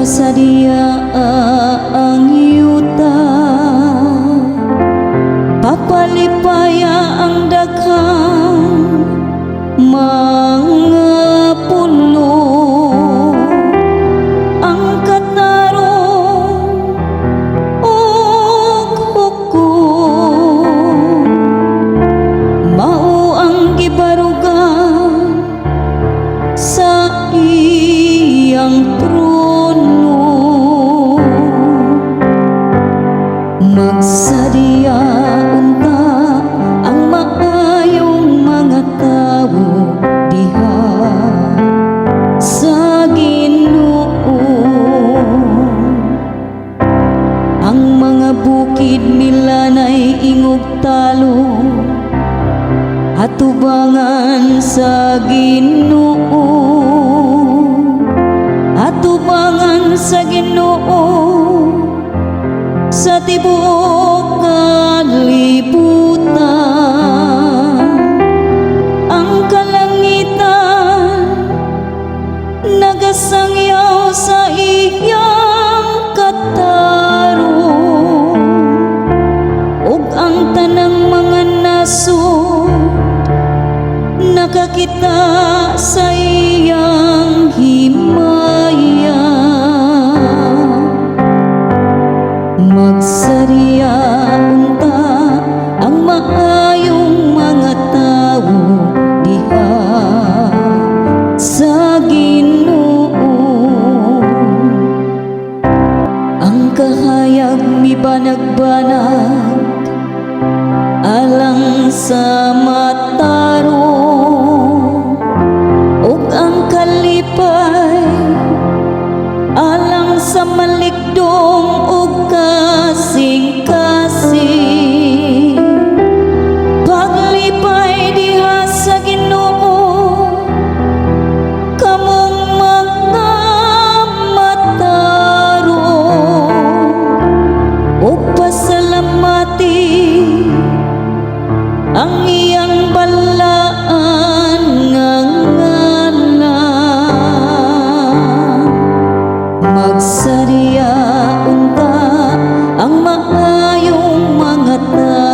sadia ang yuta, papalipaya ang daghang mga puno. Ang katarong ug hukom mao ang gibarugan sa iyang trono. Magsadya unta ang maayong mga tawo diha sa Ginoo. Ang mga bukid milanay ingog talo, atubangan sa Ginoo, atubangan sa Ginoo sa tibuok kalibutan. Ang kalangitan nagasangyaw sa iyang katarong, ug ang tanang mga nasod nakakita sa iyang himaya. Magsadya unta ang maayong mga tawo diha sa Ginoo. Ang kahayag mibanag-banag alang sa matarong, ug ang kalipay alang sa malikdong ug kasing-kasing. Paglipay diha sa Ginoo kamong mga matarong, ug pasalamati ang iyang balaan nga ngalan. Magsadya unta ang maayong mga tawo